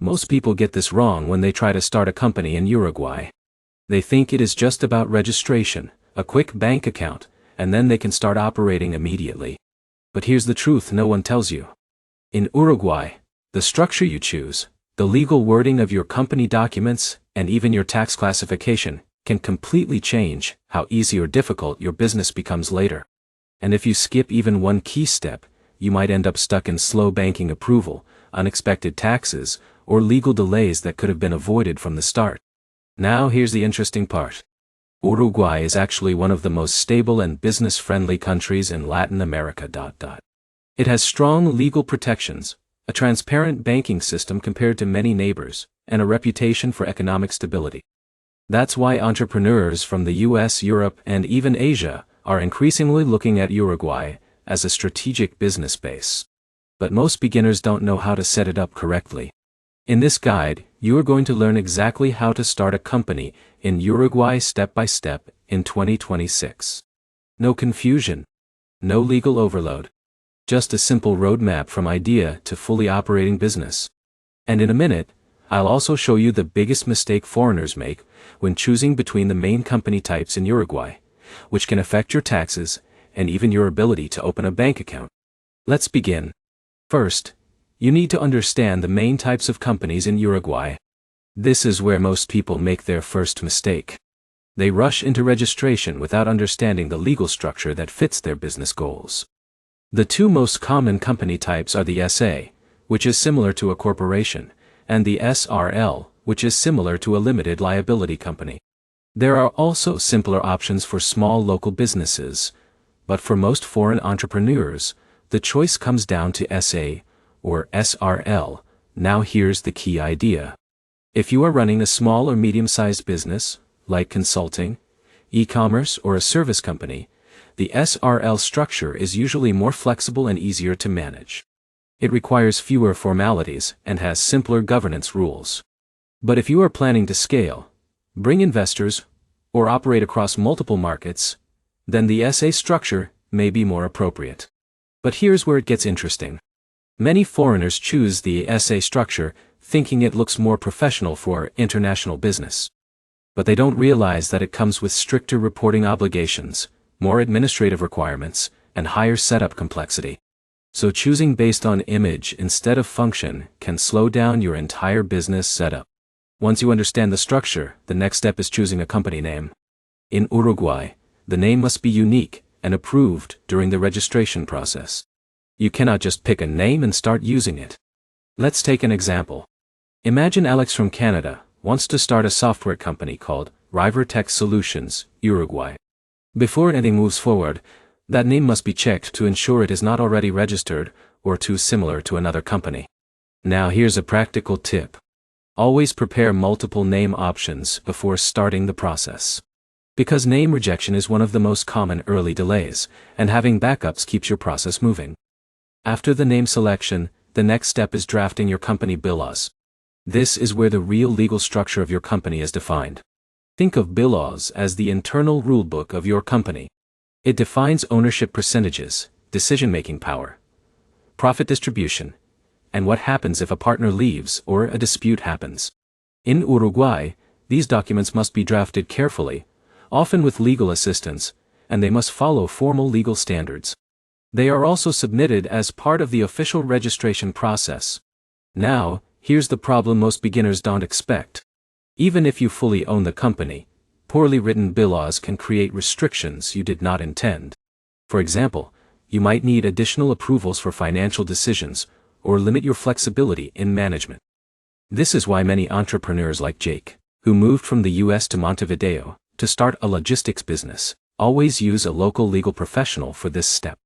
Most people get this wrong when they try to start a company in Uruguay. They think it is just about registration, a quick bank account, and then they can start operating immediately. But here's the truth no one tells you. In Uruguay, the structure you choose, the legal wording of your company documents, and even your tax classification can completely change how easy or difficult your business becomes later. And if you skip even one key step, you might end up stuck in slow banking approval, unexpected taxes, or legal delays that could have been avoided from the start. Now here's the interesting part. Uruguay is actually one of the most stable and business-friendly countries in Latin America. It has strong legal protections, a transparent banking system compared to many neighbors, and a reputation for economic stability. That's why entrepreneurs from the US, Europe, and even Asia are increasingly looking at Uruguay as a strategic business base. But most beginners don't know how to set it up correctly. In this guide, you are going to learn exactly how to start a company in Uruguay step by step in 2026. No confusion, no legal overload, just a simple roadmap from idea to fully operating business. And in a minute, I'll also show you the biggest mistake foreigners make when choosing between the main company types in Uruguay, which can affect your taxes and even your ability to open a bank account. Let's begin. First, you need to understand the main types of companies in Uruguay. This is where most people make their first mistake. They rush into registration without understanding the legal structure that fits their business goals. The two most common company types are the SA, which is similar to a corporation, and the SRL, which is similar to a limited liability company. There are also simpler options for small local businesses, but for most foreign entrepreneurs, the choice comes down to SA or SRL. Now here's the key idea. If you are running a small or medium-sized business, like consulting, e-commerce, or a service company, the SRL structure is usually more flexible and easier to manage. It requires fewer formalities and has simpler governance rules. But if you are planning to scale, bring investors, or operate across multiple markets, then the SA structure may be more appropriate. But here's where it gets interesting. Many foreigners choose the SA structure thinking it looks more professional for international business. But they don't realize that it comes with stricter reporting obligations, more administrative requirements, and higher setup complexity. So choosing based on image instead of function can slow down your entire business setup. Once you understand the structure, the next step is choosing a company name. In Uruguay, the name must be unique and approved during the registration process. You cannot just pick a name and start using it. Let's take an example. Imagine Alex from Canada wants to start a software company called River Tech Solutions, Uruguay. Before anything moves forward, that name must be checked to ensure it is not already registered or too similar to another company. Now here's a practical tip. Always prepare multiple name options before starting the process. Because name rejection is one of the most common early delays, and having backups keeps your process moving. After the name selection, the next step is drafting your company bylaws. This is where the real legal structure of your company is defined. Think of bylaws as the internal rulebook of your company. It defines ownership percentages, decision-making power, profit distribution, and what happens if a partner leaves or a dispute happens. In Uruguay, these documents must be drafted carefully, often with legal assistance, and they must follow formal legal standards. They are also submitted as part of the official registration process. Now, here's the problem most beginners don't expect. Even if you fully own the company, poorly written bylaws can create restrictions you did not intend. For example, you might need additional approvals for financial decisions, or limit your flexibility in management. This is why many entrepreneurs like Jake, who moved from the US to Montevideo to start a logistics business, always use a local legal professional for this step.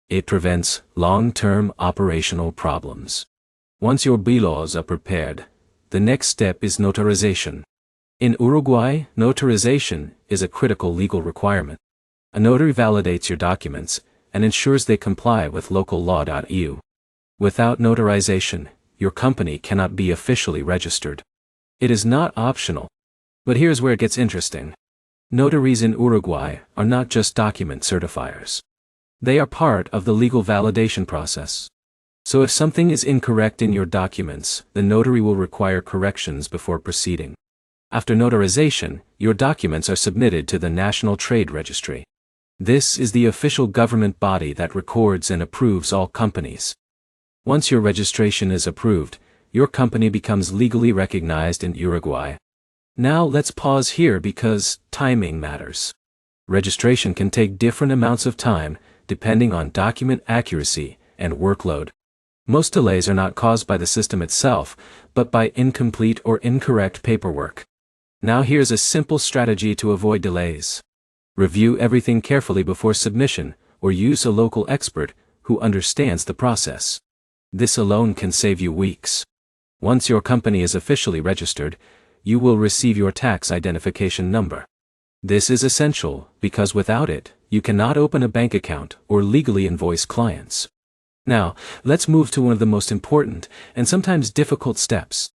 It prevents long-term operational problems. Once your bylaws are prepared, the next step is notarization. In Uruguay, notarization is a critical legal requirement. A notary validates your documents and ensures they comply with local law.eu. Without notarization, your company cannot be officially registered. It is not optional. But here's where it gets interesting. Notaries in Uruguay are not just document certifiers. They are part of the legal validation process. So if something is incorrect in your documents, the notary will require corrections before proceeding. After notarization, your documents are submitted to the National Trade Registry. This is the official government body that records and approves all companies. Once your registration is approved, your company becomes legally recognized in Uruguay. Now let's pause here because timing matters. Registration can take different amounts of time, depending on document accuracy and workload. Most delays are not caused by the system itself, but by incomplete or incorrect paperwork. Now here's a simple strategy to avoid delays. Review everything carefully before submission, or use a local expert who understands the process. This alone can save you weeks. Once your company is officially registered, you will receive your tax identification number. This is essential because without it, you cannot open a bank account or legally invoice clients. Now, let's move to one of the most important and sometimes difficult steps: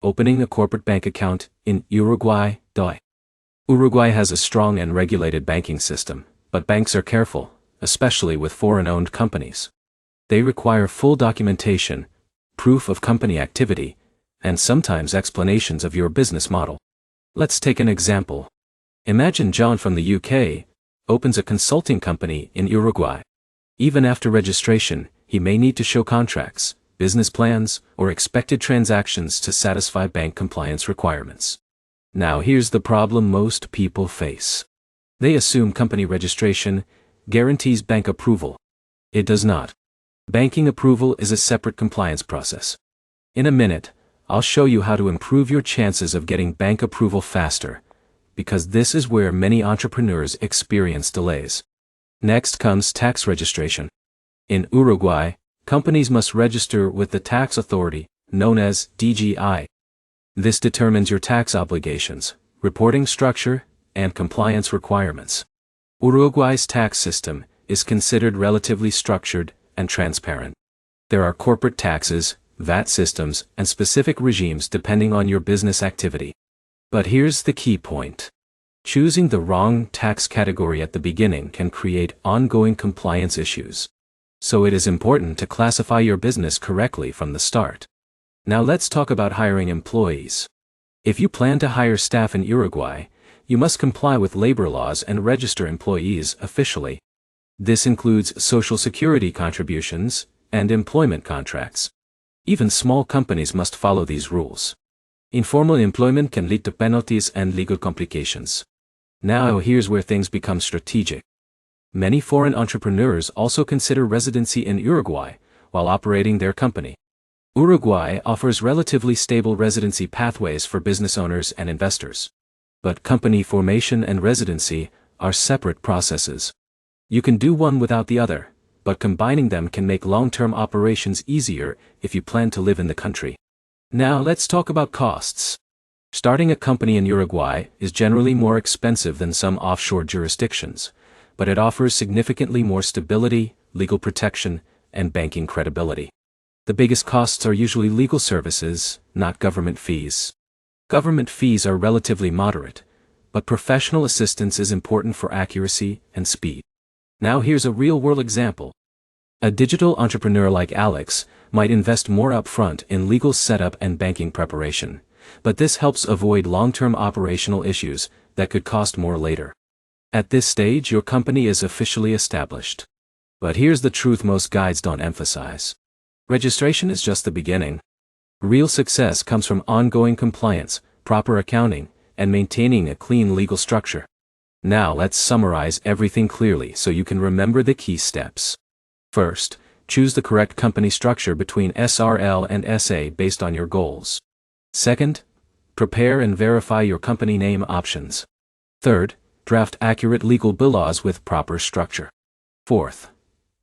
opening a corporate bank account in Uruguay. Uruguay has a strong and regulated banking system, but banks are careful, especially with foreign-owned companies. They require full documentation, proof of company activity, and sometimes explanations of your business model. Let's take an example. Imagine John from the UK opens a consulting company in Uruguay. Even after registration, he may need to show contracts, business plans, or expected transactions to satisfy bank compliance requirements. Now here's the problem most people face. They assume company registration guarantees bank approval. It does not. Banking approval is a separate compliance process. In a minute, I'll show you how to improve your chances of getting bank approval faster, because this is where many entrepreneurs experience delays. Next comes tax registration. In Uruguay, companies must register with the tax authority, known as DGI. This determines your tax obligations, reporting structure, and compliance requirements. Uruguay's tax system is considered relatively structured and transparent. There are corporate taxes, VAT systems, and specific regimes depending on your business activity. But here's the key point. Choosing the wrong tax category at the beginning can create ongoing compliance issues. So it is important to classify your business correctly from the start. Now let's talk about hiring employees. If you plan to hire staff in Uruguay, you must comply with labor laws and register employees officially. This includes social security contributions and employment contracts. Even small companies must follow these rules. Informal employment can lead to penalties and legal complications. Now here's where things become strategic. Many foreign entrepreneurs also consider residency in Uruguay while operating their company. Uruguay offers relatively stable residency pathways for business owners and investors. But company formation and residency are separate processes. You can do one without the other, but combining them can make long-term operations easier if you plan to live in the country. Now let's talk about costs. Starting a company in Uruguay is generally more expensive than some offshore jurisdictions, but it offers significantly more stability, legal protection, and banking credibility. The biggest costs are usually legal services, not government fees. Government fees are relatively moderate, but professional assistance is important for accuracy and speed. Now here's a real-world example. A digital entrepreneur like Alex might invest more upfront in legal setup and banking preparation, but this helps avoid long-term operational issues that could cost more later. At this stage, your company is officially established. But here's the truth most guides don't emphasize. Registration is just the beginning. Real success comes from ongoing compliance, proper accounting, and maintaining a clean legal structure. Now let's summarize everything clearly so you can remember the key steps. First, choose the correct company structure between SRL and SA based on your goals. Second, prepare and verify your company name options. Third, draft accurate legal bylaws with proper structure. Fourth,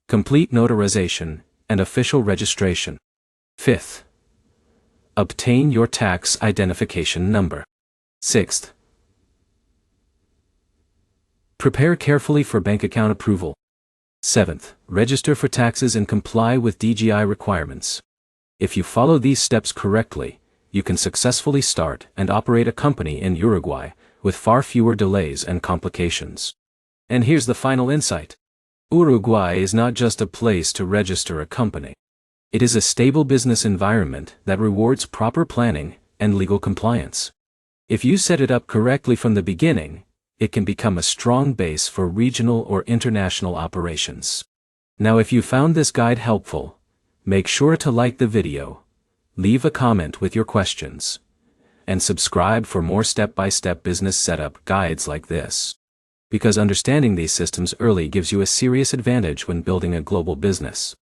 complete notarization and official registration. Fifth, obtain your tax identification number. Sixth, prepare carefully for bank account approval. Seventh, register for taxes and comply with DGI requirements. If you follow these steps correctly, you can successfully start and operate a company in Uruguay with far fewer delays and complications. And here's the final insight. Uruguay is not just a place to register a company. It is a stable business environment that rewards proper planning and legal compliance. If you set it up correctly from the beginning, it can become a strong base for regional or international operations. Now, if you found this guide helpful, make sure to like the video, leave a comment with your questions, and subscribe for more step-by-step business setup guides like this. Because understanding these systems early gives you a serious advantage when building a global business.